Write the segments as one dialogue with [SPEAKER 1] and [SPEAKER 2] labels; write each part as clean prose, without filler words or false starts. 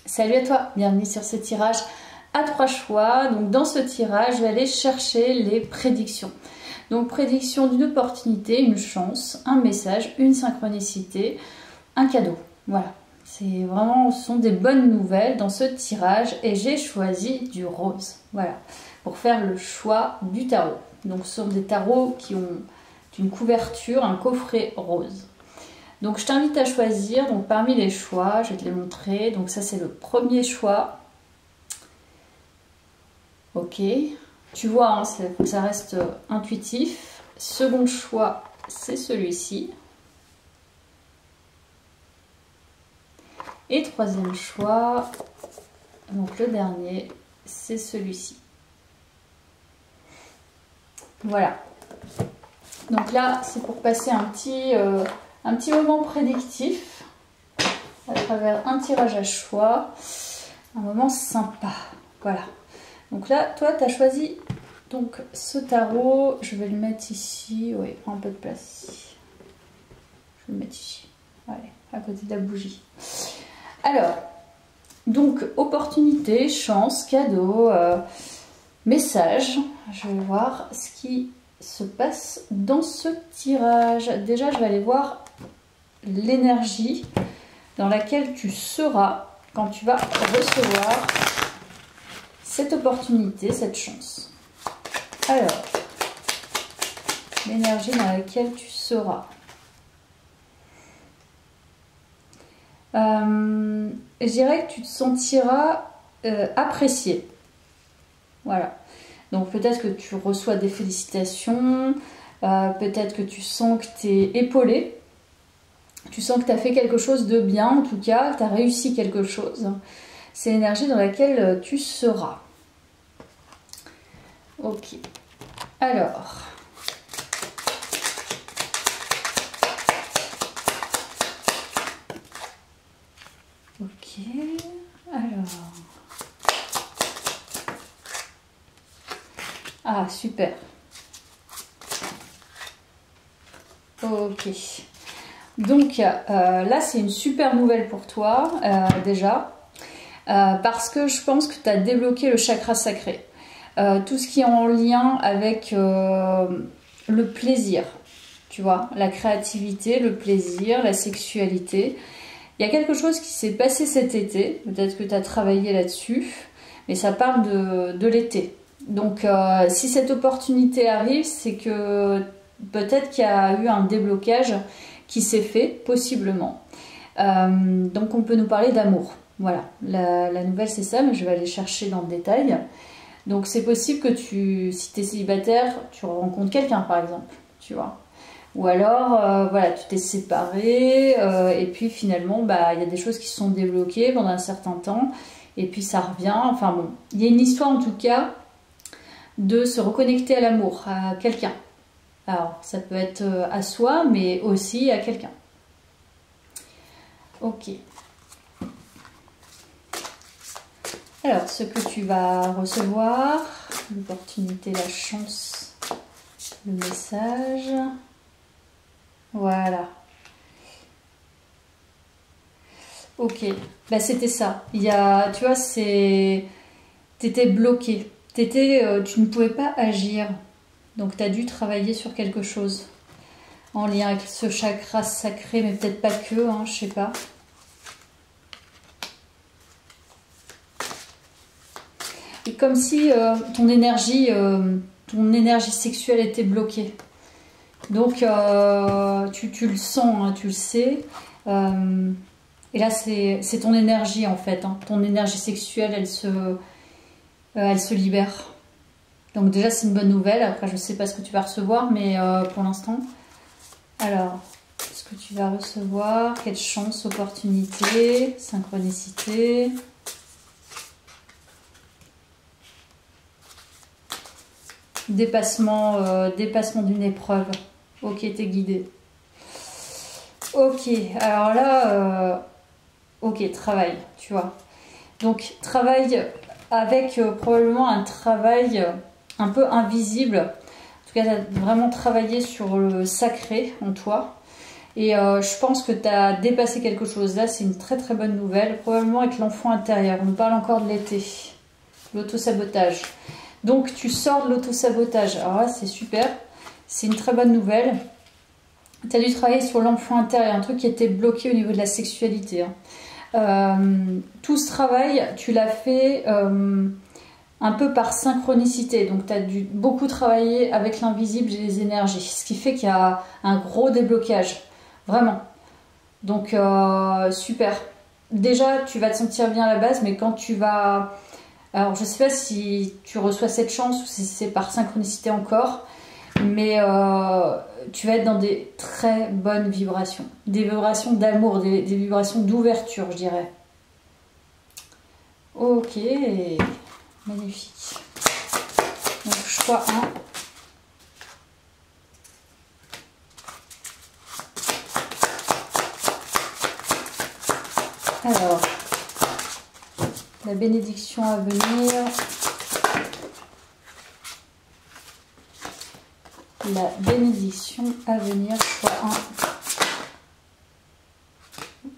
[SPEAKER 1] Salut à toi, bienvenue sur ce tirage à 3 choix. Donc dans ce tirage, je vais aller chercher les prédictions. Donc prédiction d'une opportunité, une chance, un message, une synchronicité, un cadeau. Voilà, c'est vraiment, ce sont des bonnes nouvelles dans ce tirage et j'ai choisi du rose. Voilà, pour faire le choix du tarot. Donc ce sont des tarots qui ont une couverture, un coffret rose. Donc je t'invite à choisir, donc parmi les choix, je vais te les montrer. Donc ça c'est le premier choix. Ok, tu vois, hein, ça reste intuitif. Second choix, c'est celui-ci. Et troisième choix, donc le dernier, c'est celui-ci. Voilà. Donc là, c'est pour passer un petit moment prédictif à travers un tirage à choix, un moment sympa. Voilà. Donc là, toi, tu as choisi donc ce tarot. Je vais le mettre ici. Oui, prends un peu de place ici. Je vais le mettre ici. Allez, à côté de la bougie. Alors, donc, opportunité, chance, cadeau, message. Je vais voir ce qui se passe dans ce tirage. Déjà, je vais aller voir l'énergie dans laquelle tu seras quand tu vas recevoir cette opportunité, cette chance. Alors, l'énergie dans laquelle tu seras. Je dirais que tu te sentiras apprécié. Voilà. Donc peut-être que tu reçois des félicitations, peut-être que tu sens que tu es épaulé, tu sens que tu as fait quelque chose de bien, en tout cas, tu as réussi quelque chose. C'est l'énergie dans laquelle tu seras. Ok. Alors. Ok. Alors. Ah, super. Ok. Donc là, c'est une super nouvelle pour toi, déjà. Parce que je pense que tu as débloqué le chakra sacré. Tout ce qui est en lien avec le plaisir. Tu vois, la créativité, le plaisir, la sexualité. Il y a quelque chose qui s'est passé cet été. Peut-être que tu as travaillé là-dessus. Mais ça parle de l'été. Donc si cette opportunité arrive, c'est que peut-être qu'il y a eu un déblocage qui s'est fait, possiblement. Donc on peut nous parler d'amour. Voilà, la nouvelle c'est ça, mais je vais aller chercher dans le détail. Donc c'est possible que si tu es célibataire, tu rencontres quelqu'un par exemple, tu vois. Ou alors, voilà, tu t'es séparé et puis finalement, bah, y a des choses qui se sont débloquées pendant un certain temps et puis ça revient. Enfin bon, il y a une histoire en tout cas de se reconnecter à l'amour, à quelqu'un. Alors, ça peut être à soi, mais aussi à quelqu'un. Ok. Alors, ce que tu vas recevoir, l'opportunité, la chance, le message. Voilà. Ok. Bah, c'était ça. Il y a, tu vois, t'étais bloqué. Tu ne pouvais pas agir. Donc tu as dû travailler sur quelque chose en lien avec ce chakra sacré, mais peut-être pas que, hein, je sais pas. Et comme si ton énergie sexuelle était bloquée. Donc tu le sens, hein, tu le sais. Et là c'est ton énergie en fait. Hein. Ton énergie sexuelle, elle se libère. Donc déjà c'est une bonne nouvelle, après je ne sais pas ce que tu vas recevoir, mais pour l'instant. Alors, ce que tu vas recevoir, quelle chance, opportunité, synchronicité. Dépassement d'une épreuve. Ok, t'es guidé. Ok, alors là, ok, travail, tu vois. Donc travail avec probablement un travail un peu invisible. En tout cas, tu as vraiment travaillé sur le sacré en toi. Et je pense que tu as dépassé quelque chose. Là, c'est une très très bonne nouvelle. Probablement avec l'enfant intérieur. On nous parle encore de l'été. L'autosabotage. Donc, tu sors de l'autosabotage. Alors là, c'est super. C'est une très bonne nouvelle. Tu as dû travailler sur l'enfant intérieur. Un truc qui était bloqué au niveau de la sexualité. Tout ce travail, tu l'as fait un peu par synchronicité. Donc, tu as dû beaucoup travailler avec l'invisible et les énergies. Ce qui fait qu'il y a un gros déblocage. Vraiment. Donc, super. Déjà, tu vas te sentir bien à la base, mais quand tu vas... Alors, je ne sais pas si tu reçois cette chance ou si c'est par synchronicité encore, mais tu vas être dans des très bonnes vibrations. Des vibrations d'amour, des vibrations d'ouverture, je dirais. Ok, magnifique. Donc, choix 1. Alors, la bénédiction à venir. La bénédiction à venir, choix 1.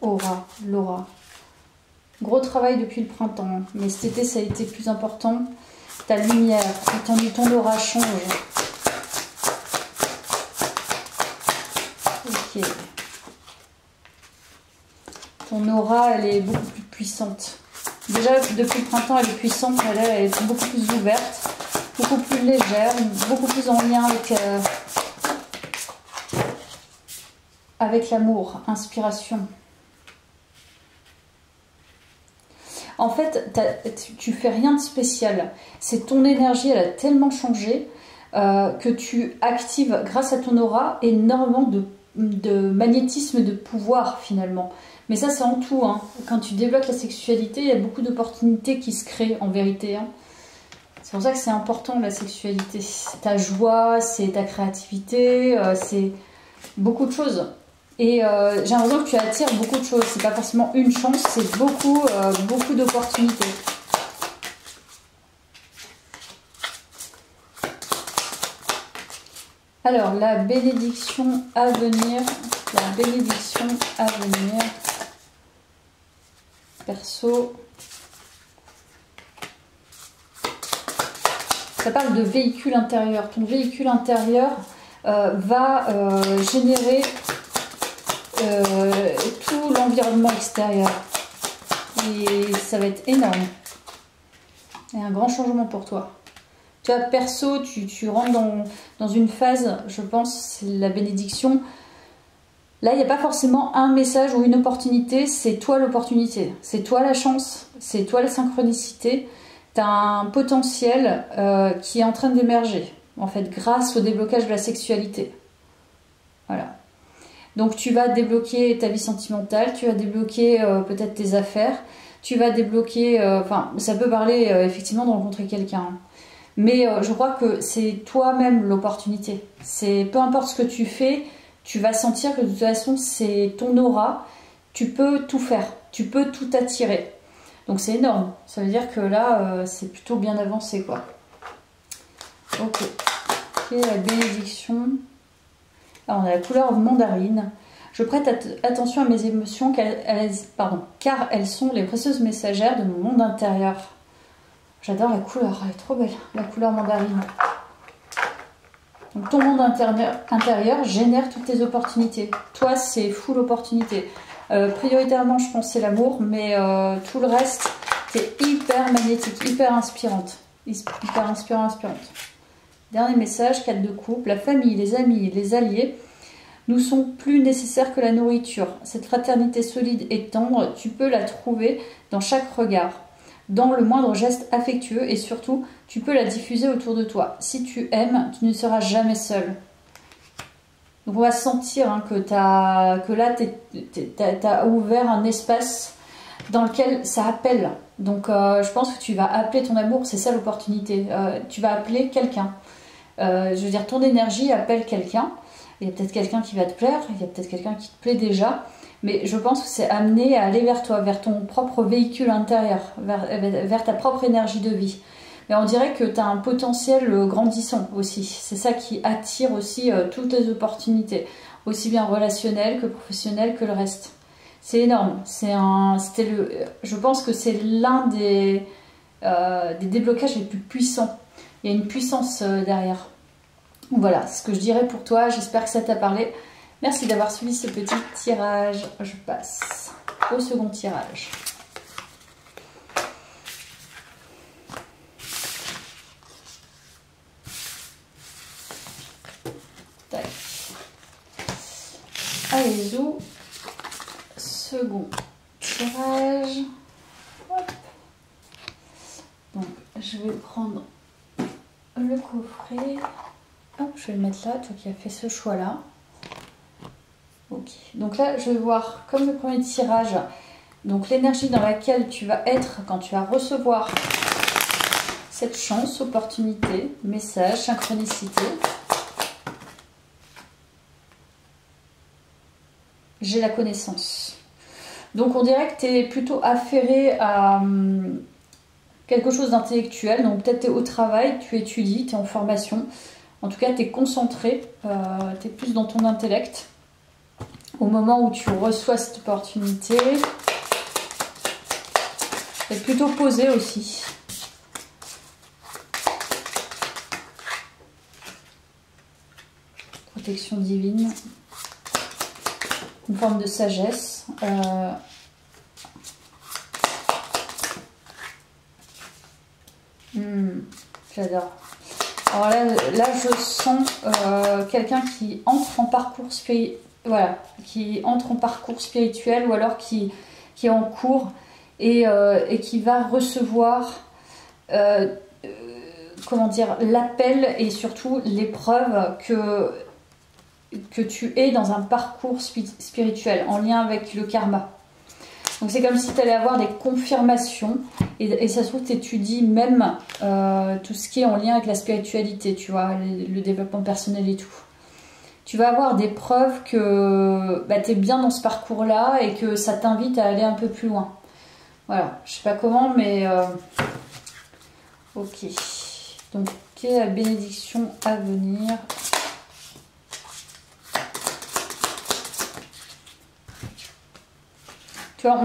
[SPEAKER 1] Aura, Laura. Gros travail depuis le printemps, mais cet été ça a été plus important. Ta lumière, ton aura change. Ok. Ton aura, elle est beaucoup plus puissante. Déjà, depuis le printemps, elle est puissante, elle est beaucoup plus ouverte, beaucoup plus légère, beaucoup plus en lien avec l'amour, inspiration. En fait, tu fais rien de spécial. C'est ton énergie, elle a tellement changé que tu actives, grâce à ton aura, énormément de magnétisme, de pouvoir finalement. Mais ça, c'est en tout. Hein. Quand tu débloques la sexualité, il y a beaucoup d'opportunités qui se créent en vérité. Hein. C'est pour ça que c'est important la sexualité. C'est ta joie, c'est ta créativité, c'est beaucoup de choses. Et j'ai l'impression que tu attires beaucoup de choses. C'est pas forcément une chance, c'est beaucoup d'opportunités. Alors, la bénédiction à venir. La bénédiction à venir. Perso. Ça parle de véhicule intérieur. Ton véhicule intérieur va générer tout l'environnement extérieur. Et ça va être énorme. Et un grand changement pour toi. Tu vois, perso, tu rentres dans une phase, je pense, c'est la bénédiction. Là, il n'y a pas forcément un message ou une opportunité, c'est toi l'opportunité. C'est toi la chance, c'est toi la synchronicité. Tu as un potentiel qui est en train d'émerger, en fait, grâce au déblocage de la sexualité. Voilà. Donc, tu vas débloquer ta vie sentimentale, tu vas débloquer peut-être tes affaires, tu vas débloquer... Enfin, ça peut parler effectivement de rencontrer quelqu'un. Mais je crois que c'est toi-même l'opportunité. Peu importe ce que tu fais, tu vas sentir que de toute façon, c'est ton aura. Tu peux tout faire, tu peux tout attirer. Donc c'est énorme. Ça veut dire que là, c'est plutôt bien avancé, quoi. Ok. Ok, la bénédiction. Alors, on a la couleur mandarine. Je prête attention à mes émotions car elles sont les précieuses messagères de mon monde intérieur. J'adore la couleur, elle est trop belle, la couleur mandarine. Donc ton monde intérieur génère toutes tes opportunités. Toi, c'est full opportunité. Prioritairement, je pense c'est l'amour, mais tout le reste, c'est hyper magnétique, hyper inspirante. Hyper inspirante. Dernier message, 4 de coupe. La famille, les amis, les alliés nous sont plus nécessaires que la nourriture. Cette fraternité solide et tendre, tu peux la trouver dans chaque regard, dans le moindre geste affectueux et surtout, tu peux la diffuser autour de toi. Si tu aimes, tu ne seras jamais seul. Donc on va sentir hein, que là, tu as ouvert un espace dans lequel ça appelle. Donc je pense que tu vas appeler ton amour, c'est ça l'opportunité. Tu vas appeler quelqu'un. Je veux dire, ton énergie appelle quelqu'un. Il y a peut-être quelqu'un qui va te plaire, il y a peut-être quelqu'un qui te plaît déjà. Mais je pense que c'est amené à aller vers toi, vers ton propre véhicule intérieur, vers ta propre énergie de vie. Mais on dirait que tu as un potentiel grandissant aussi. C'est ça qui attire aussi toutes les opportunités. aussi bien relationnel que professionnel que le reste. C'est énorme. Je pense que c'est l'un des déblocages les plus puissants. Il y a une puissance derrière. Voilà, ce que je dirais pour toi. J'espère que ça t'a parlé. Merci d'avoir suivi ce petit tirage. Je passe au second tirage. Tac. Allez, zou. Second tirage. Hop. Donc, je vais prendre le coffret. Hop, je vais le mettre là, toi qui as fait ce choix-là. Ok, donc là, je vais voir, comme le premier tirage, donc l'énergie dans laquelle tu vas être quand tu vas recevoir cette chance, opportunité, message, synchronicité. J'ai la connaissance. Donc on dirait que tu es plutôt affairé à quelque chose d'intellectuel. Donc peut-être tu es au travail, tu étudies, tu es en formation. En tout cas, tu es concentré, tu es plus dans ton intellect. Au moment où tu reçois cette opportunité, tu es plutôt posé aussi. Protection divine. Une forme de sagesse. J'adore. Alors là, je sens quelqu'un qui entre en parcours spirituel, voilà, qui entre en parcours spirituel ou alors qui est en cours et qui va recevoir, comment dire, l'appel et surtout l'épreuve que tu es dans un parcours spirituel en lien avec le karma. Donc c'est comme si tu allais avoir des confirmations et ça se trouve tu étudies même tout ce qui est en lien avec la spiritualité, tu vois, le développement personnel et tout. Tu vas avoir des preuves que tu es bien dans ce parcours-là et que ça t'invite à aller un peu plus loin. Voilà, je sais pas comment, mais ok. Donc, quelle est la bénédiction à venir? Tu vois,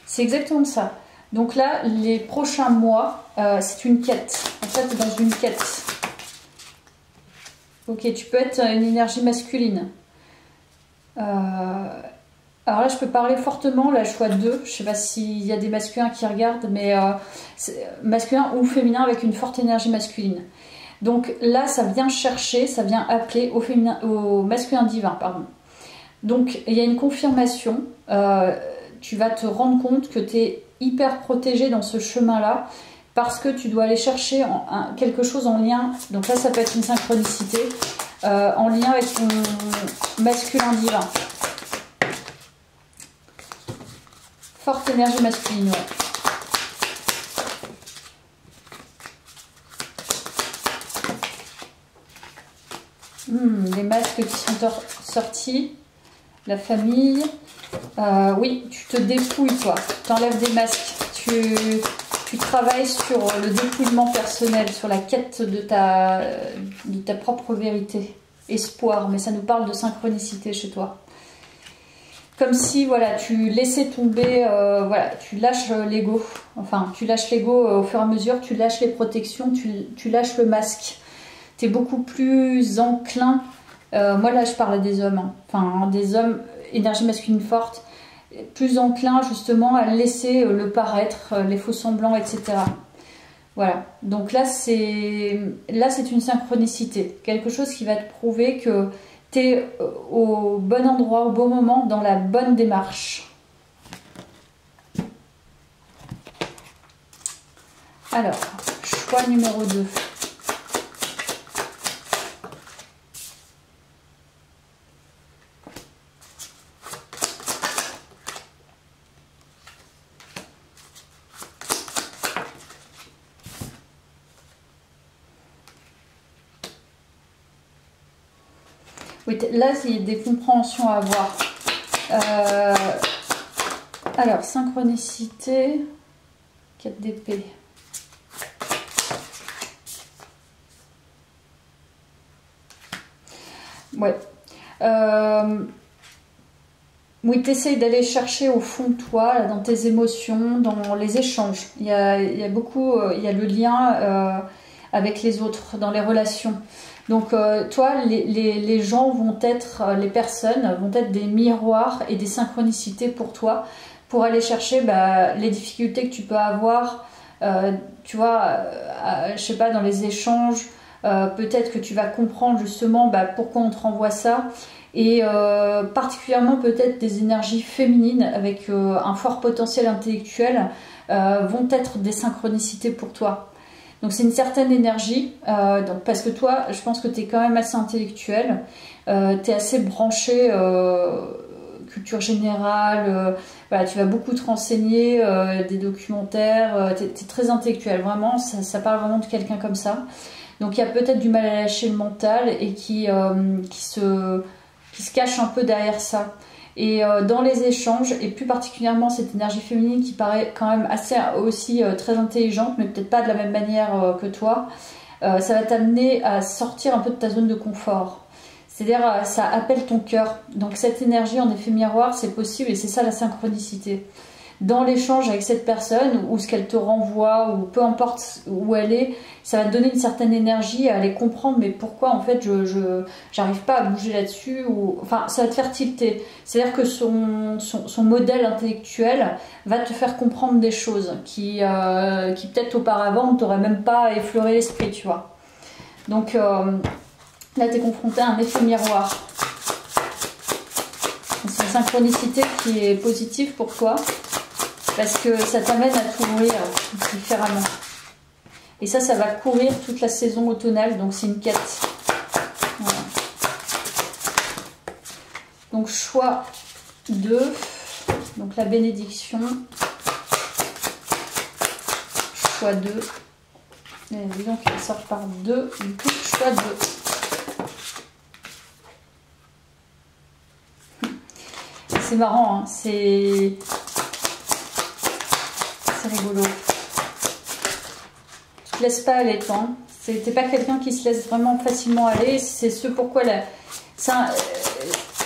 [SPEAKER 1] c'est exactement ça. Donc là, les prochains mois, c'est une quête. En fait, tu es dans une quête. Ok, tu peux être une énergie masculine. Alors là, je peux parler fortement. Là, je vois deux. Je sais pas s'il y a des masculins qui regardent, mais masculin ou féminin avec une forte énergie masculine. Donc là, ça vient chercher, ça vient appeler au masculin divin, pardon. Donc, il y a une confirmation. Tu vas te rendre compte que tu es hyper protégé dans ce chemin-là parce que tu dois aller chercher quelque chose en lien. Donc là, ça peut être une synchronicité en lien avec ton masculin divin. Forte énergie masculine, ouais. Les masques qui sont sortis. La famille. Oui, tu te dépouilles, toi. Tu enlèves des masques. Tu travailles sur le dépouillement personnel, sur la quête de ta propre vérité. Espoir, mais ça nous parle de synchronicité chez toi. Comme si, voilà, tu laissais tomber, voilà, tu lâches l'ego. Enfin, tu lâches l'ego au fur et à mesure, tu lâches les protections, tu lâches le masque. Tu es beaucoup plus enclin. Moi, là, je parle des hommes. Hein. Enfin, des hommes, énergie masculine forte, plus enclin justement à laisser le paraître, les faux semblants, etc. Voilà. Donc là, c'est une synchronicité. Quelque chose qui va te prouver que tu es au bon endroit, au bon moment, dans la bonne démarche. Alors, choix numéro 2. Oui, là, il y a des compréhensions à avoir. Alors, synchronicité, 4 d'épée. Ouais. Oui, tu essayes d'aller chercher au fond de toi, là, dans tes émotions, dans les échanges. Il y a beaucoup, il y a le lien avec les autres, dans les relations. Donc toi, les gens vont être, les personnes vont être des miroirs et des synchronicités pour toi, pour aller chercher les difficultés que tu peux avoir, tu vois, je sais pas, dans les échanges, peut-être que tu vas comprendre justement pourquoi on te renvoie ça, et particulièrement peut-être des énergies féminines avec un fort potentiel intellectuel vont être des synchronicités pour toi. Donc c'est une certaine énergie, donc, parce que toi, je pense que tu es quand même assez intellectuel, tu es assez branché culture générale, voilà, tu vas beaucoup te renseigner, des documentaires, tu es très intellectuel, vraiment, ça parle vraiment de quelqu'un comme ça. Donc il y a peut-être du mal à lâcher le mental et qui se cache un peu derrière ça. Et dans les échanges, et plus particulièrement cette énergie féminine qui paraît quand même assez aussi très intelligente, mais peut-être pas de la même manière que toi, ça va t'amener à sortir un peu de ta zone de confort. C'est-à-dire, ça appelle ton cœur. Donc cette énergie en effet miroir, c'est possible et c'est ça la synchronicité. Dans l'échange avec cette personne, ou ce qu'elle te renvoie, ou peu importe où elle est, ça va te donner une certaine énergie à aller comprendre, mais pourquoi en fait je j'arrive pas à bouger là-dessus, ou enfin ça va te faire tilter. C'est-à-dire que son modèle intellectuel va te faire comprendre des choses qui peut-être auparavant ne t'auraient même pas effleuré l'esprit, tu vois. Donc là tu es confronté à un effet miroir. C'est une synchronicité qui est positive pour toi, parce que ça t'amène à t'ouvrir différemment. Et ça va courir toute la saison automnale, donc c'est une quête. Voilà. Donc choix 2, donc la bénédiction. Choix 2. Et disons qu'il sort par 2, du coup choix 2. C'est marrant, hein, c'est rigolo. Tu te laisses pas aller, toi. Hein. T'es pas quelqu'un qui se laisse vraiment facilement aller. C'est ce pourquoi et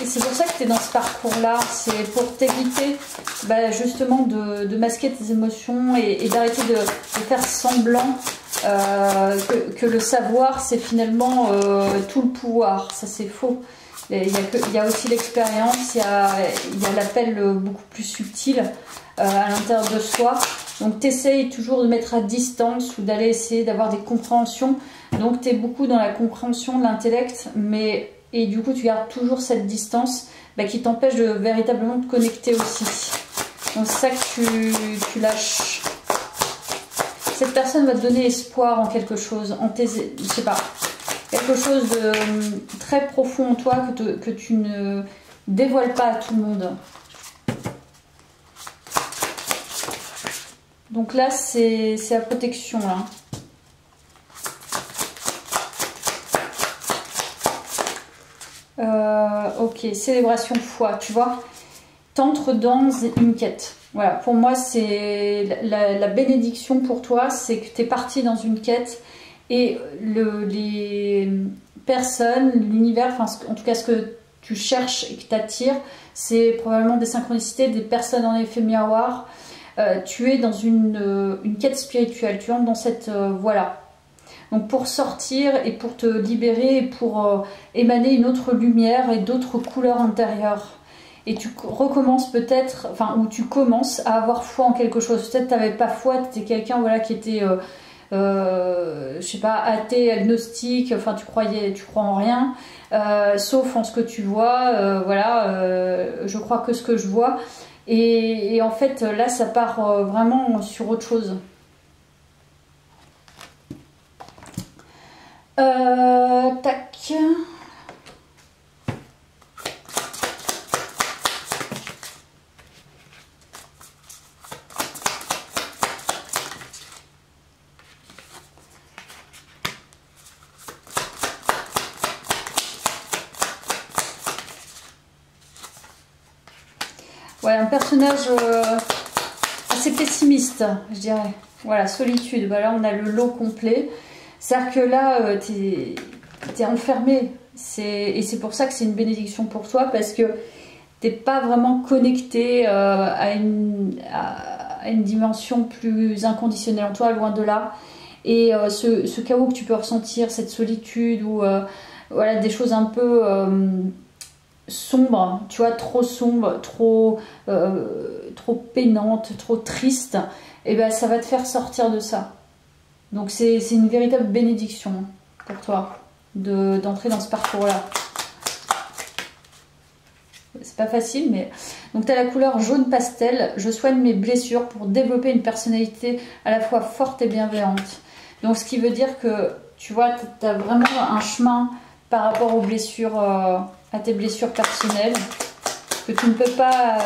[SPEAKER 1] c'est pour ça que tu es dans ce parcours-là. C'est pour t'éviter justement de masquer tes émotions et d'arrêter de faire semblant que le savoir, c'est finalement tout le pouvoir. Ça, c'est faux. Il y a aussi l'expérience, il y a l'appel beaucoup plus subtil à l'intérieur de soi. Donc tu essayes toujours de mettre à distance ou d'aller essayer d'avoir des compréhensions. Donc tu es beaucoup dans la compréhension de l'intellect, et du coup tu gardes toujours cette distance qui t'empêche de véritablement te connecter aussi. Donc c'est ça que tu lâches. Cette personne va te donner espoir en quelque chose, je sais pas, quelque chose de très profond en toi que tu ne dévoiles pas à tout le monde. Donc là, c'est la protection, là. Ok, célébration foi, tu vois. T'entres dans une quête. Voilà, pour moi, c'est la bénédiction pour toi, c'est que tu es parti dans une quête et les personnes, l'univers, enfin en tout cas ce que tu cherches et que t'attires, c'est probablement des synchronicités, des personnes en effet miroir. Tu es dans une quête spirituelle, tu entres dans cette voie-là. Donc pour sortir et pour te libérer et pour émaner une autre lumière et d'autres couleurs intérieures. Et tu recommences peut-être, enfin, ou tu commences à avoir foi en quelque chose. Peut-être tu n'avais pas foi, tu étais quelqu'un qui était, je sais pas, athée, agnostique, enfin tu crois en rien, sauf en ce que tu vois, je crois que ce que je vois. Et en fait, là, ça part vraiment sur autre chose. Tac. Ouais, un personnage assez pessimiste, je dirais. Voilà, solitude. Voilà, on a le lot complet. C'est-à-dire que là, t'es enfermé. Et c'est pour ça que c'est une bénédiction pour toi, parce que t'es pas vraiment connecté à une dimension plus inconditionnelle en toi, loin de là. Et ce chaos que tu peux ressentir, cette solitude ou voilà, des choses un peu sombres, tu vois, trop sombres, trop peinantes, trop tristes, et ben ça va te faire sortir de ça. Donc c'est une véritable bénédiction pour toi d'entrer dans ce parcours-là. C'est pas facile, mais... Donc tu as la couleur jaune pastel. Je soigne mes blessures pour développer une personnalité à la fois forte et bienveillante. Donc ce qui veut dire que, tu vois, tu as vraiment un chemin par rapport aux blessures, à tes blessures personnelles, que tu ne peux pas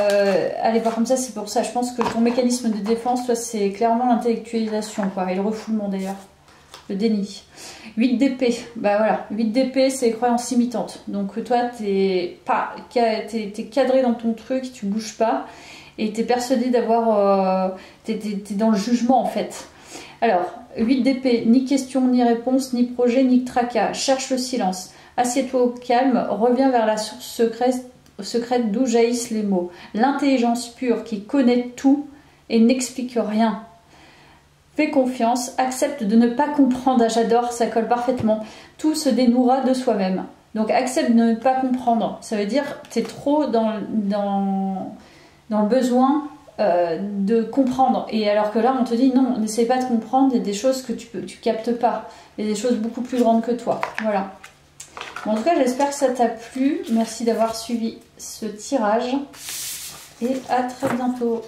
[SPEAKER 1] aller voir comme ça. C'est pour ça, je pense que ton mécanisme de défense, toi, c'est clairement l'intellectualisation, quoi, et le refoulement d'ailleurs, le déni. 8 d'épée, bah voilà, 8 d'épée, c'est les croyances imitantes. Donc toi, t'es cadré dans ton truc, tu bouges pas, et t'es persuadé d'avoir... t'es dans le jugement en fait. Alors, 8 d'épée, ni question, ni réponse, ni projet, ni tracas. Cherche le silence. Assieds-toi au calme, reviens vers la source secrète d'où jaillissent les mots. L'intelligence pure qui connaît tout et n'explique rien. Fais confiance, accepte de ne pas comprendre. Ah, j'adore, ça colle parfaitement. Tout se dénouera de soi-même. Donc accepte de ne pas comprendre. Ça veut dire que tu es trop dans le besoin de comprendre. Et alors que là, on te dit non, n'essaie pas de comprendre. Il y a des choses que tu captes pas. Il y a des choses beaucoup plus grandes que toi. Voilà. Bon, en tout cas, j'espère que ça t'a plu. Merci d'avoir suivi ce tirage. Et à très bientôt.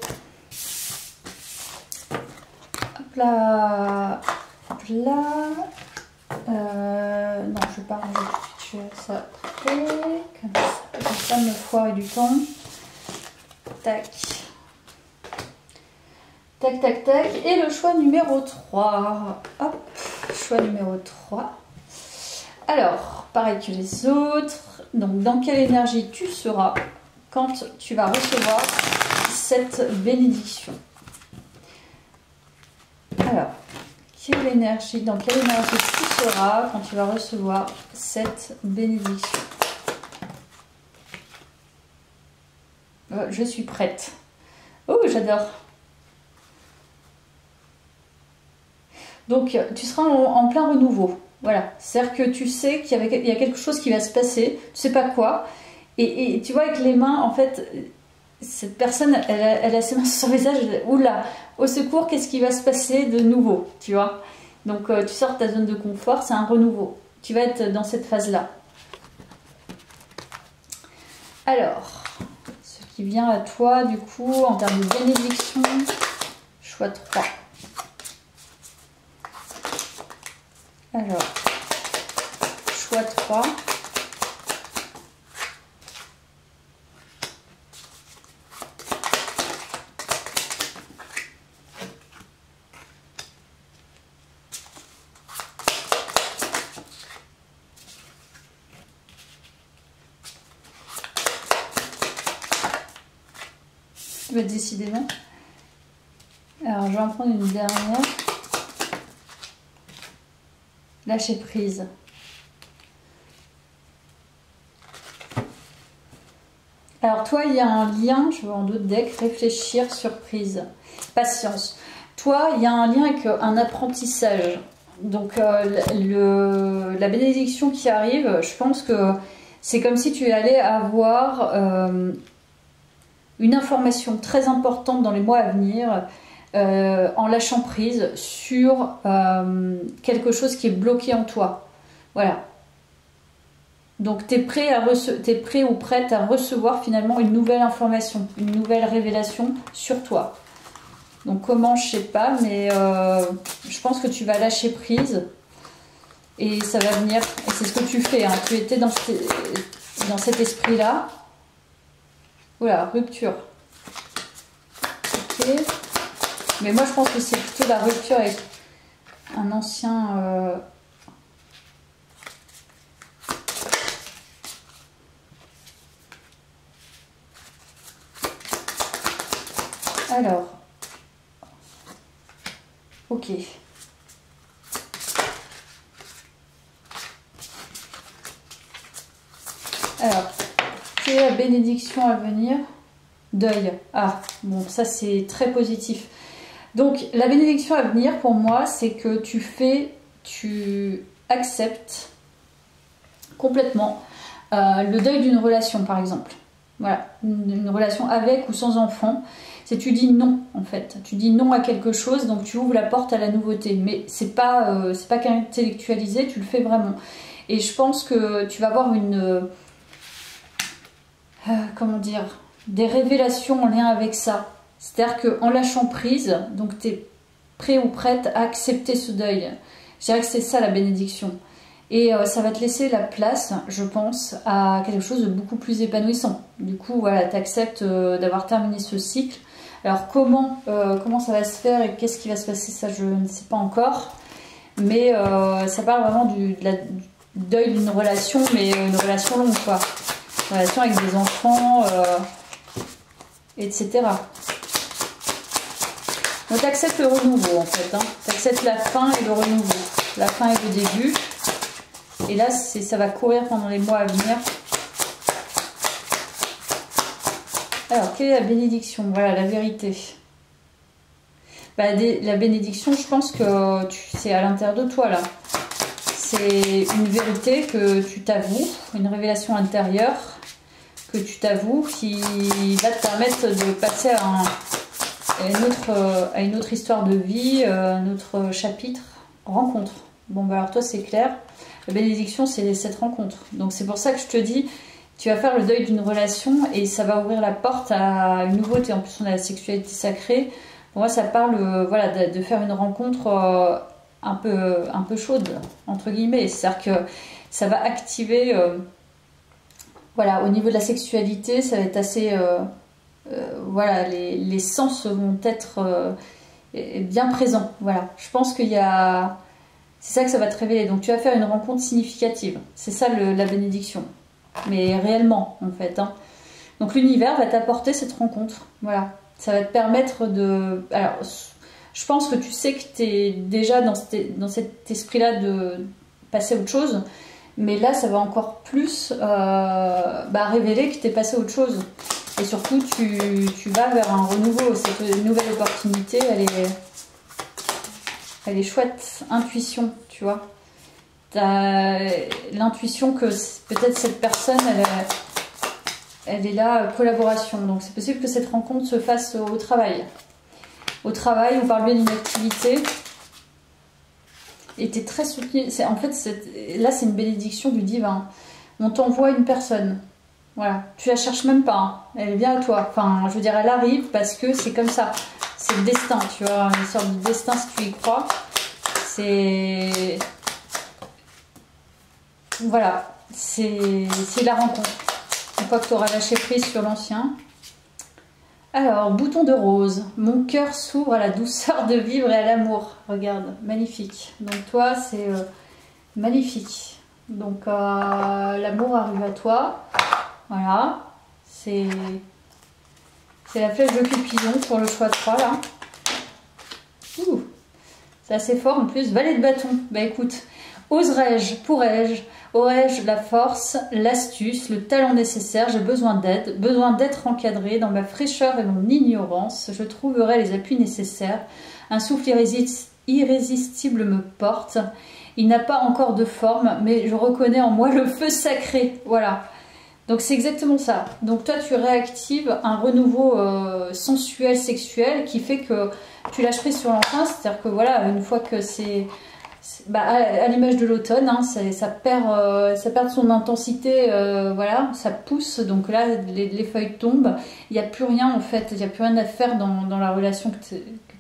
[SPEAKER 1] Hop là. Hop là. Non, je vais pas ranger tout de suite. Je vais ça comme ça me foirer du temps. Tac. Tac, tac, tac. Et le choix numéro 3. Hop. Choix numéro 3. Alors, pareil que les autres. Donc, dans quelle énergie tu seras quand tu vas recevoir cette bénédiction? Alors, dans quelle énergie tu seras quand tu vas recevoir cette bénédiction? Je suis prête. Oh, j'adore. Donc, tu seras en plein renouveau. Voilà. C'est-à-dire que tu sais qu'il y a quelque chose qui va se passer. Tu sais pas quoi. Et tu vois, avec les mains, en fait, cette personne, elle a ses mains sur son visage. Oula, au secours, qu'est-ce qui va se passer de nouveau? Tu vois. Donc, tu sors de ta zone de confort. C'est un renouveau. Tu vas être dans cette phase-là. Alors, ce qui vient à toi, du coup, en termes de bénédiction, choix 3. Alors, choix 3. Décidément. Alors, je vais en prendre une dernière. Lâcher prise. Alors, toi, il y a un lien, je vois en d'autres decks, réfléchir, surprise, patience. Toi, il y a un lien avec un apprentissage. Donc, la bénédiction qui arrive, je pense que c'est comme si tu allais avoir une information très importante dans les mois à venir, en lâchant prise sur quelque chose qui est bloqué en toi. Voilà. Donc tu es prêt ou prête à recevoir finalement une nouvelle information, une nouvelle révélation sur toi. Donc comment, je sais pas, mais je pense que tu vas lâcher prise et ça va venir. Et c'est ce que tu fais, hein. Tu étais dans cet esprit-là. Voilà, rupture. Ok. Mais moi, je pense que c'est plutôt la rupture avec un ancien... Alors. Ok. bénédiction à venir, deuil. Ah, bon, ça c'est très positif. Donc, la bénédiction à venir pour moi, c'est que tu acceptes complètement le deuil d'une relation, par exemple. Voilà, une relation avec ou sans enfant. C'est tu dis non, en fait. Tu dis non à quelque chose, donc tu ouvres la porte à la nouveauté. Mais c'est pas qu'intellectualisé, tu le fais vraiment. Et je pense que tu vas avoir comment dire, des révélations en lien avec ça. C'est-à-dire qu'en lâchant prise, donc tu es prêt ou prête à accepter ce deuil. Je dirais que c'est ça la bénédiction. Et ça va te laisser la place, je pense, à quelque chose de beaucoup plus épanouissant. Du coup, voilà, tu acceptes d'avoir terminé ce cycle. Alors comment ça va se faire et qu'est-ce qui va se passer, ça je ne sais pas encore. Mais ça parle vraiment du deuil d'une relation, mais une relation longue, quoi. Une relation avec des enfants, etc. Donc tu acceptes le renouveau, en fait. Hein. Tu acceptes la fin et le renouveau. La fin et le début. Et là, ça va courir pendant les mois à venir. Alors, quelle est la bénédiction? Voilà, la vérité. Bah, la bénédiction, je pense que c'est à l'intérieur de toi, là. C'est une vérité que tu t'avoues, une révélation intérieure que tu t'avoues qui va te permettre de passer à une autre histoire de vie, un autre chapitre, rencontre. Bon, bah alors toi, c'est clair. La bénédiction, c'est cette rencontre. Donc c'est pour ça que je te dis, tu vas faire le deuil d'une relation et ça va ouvrir la porte à une nouveauté. En plus, on a la sexualité sacrée. Pour moi, ça parle voilà, de faire une rencontre un peu chaude, entre guillemets. C'est-à-dire que ça va activer, voilà, au niveau de la sexualité, ça va être assez... voilà, les sens vont être bien présents. Voilà, je pense qu'il y a... C'est ça que ça va te révéler. Donc tu vas faire une rencontre significative. C'est ça la bénédiction. Mais réellement, en fait. Hein. Donc l'univers va t'apporter cette rencontre. Voilà. Ça va te permettre de... Alors, je pense que tu sais que tu es déjà dans cet esprit-là de passer à autre chose. Mais là, ça va encore plus révéler que tu es passé à autre chose. Et surtout, tu vas vers un renouveau. Cette nouvelle opportunité, elle est chouette. Intuition, tu vois. Tu as l'intuition que peut-être cette personne, elle est là, collaboration. Donc c'est possible que cette rencontre se fasse au travail. Au travail ou par le biais d'une activité. Et tu es très soutenu. En fait, là, c'est une bénédiction du divin. On t'envoie une personne. Voilà. Tu la cherches même pas. Hein. Elle vient à toi. Enfin, je veux dire, elle arrive parce que c'est comme ça. C'est le destin, tu vois. Une sorte de destin si tu y crois. C'est... Voilà. C'est la rencontre. Une fois que tu auras lâché prise sur l'ancien. Alors, bouton de rose. Mon cœur s'ouvre à la douceur de vivre et à l'amour. Regarde, magnifique. Donc toi, c'est magnifique. Donc l'amour arrive à toi. Voilà. C'est la flèche de Cupidon pour le choix 3 là. Ouh, c'est assez fort en plus. Valet de bâton. Bah écoute, oserais-je, pourrais-je, aurais-je la force, l'astuce, le talent nécessaire? J'ai besoin d'aide, besoin d'être encadré dans ma fraîcheur et mon ignorance. Je trouverai les appuis nécessaires. Un souffle irrésistible me porte. Il n'a pas encore de forme, mais je reconnais en moi le feu sacré. Voilà. Donc c'est exactement ça. Donc toi tu réactives un renouveau sensuel, sexuel qui fait que tu lâches prise sur l'enfant. C'est-à-dire que voilà, une fois que c'est... à l'image de l'automne, hein, ça perd son intensité, voilà, ça pousse, donc là les feuilles tombent, il n'y a plus rien en fait, il n'y a plus rien à faire dans la relation que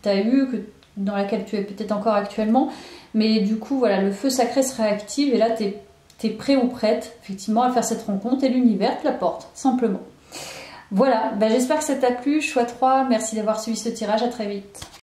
[SPEAKER 1] tu as eue, dans laquelle tu es peut-être encore actuellement, mais du coup voilà, le feu sacré se réactive et là tu es prêt ou prête effectivement à faire cette rencontre et l'univers te l'apporte, simplement. Voilà, j'espère que ça t'a plu, choix 3, merci d'avoir suivi ce tirage, à très vite.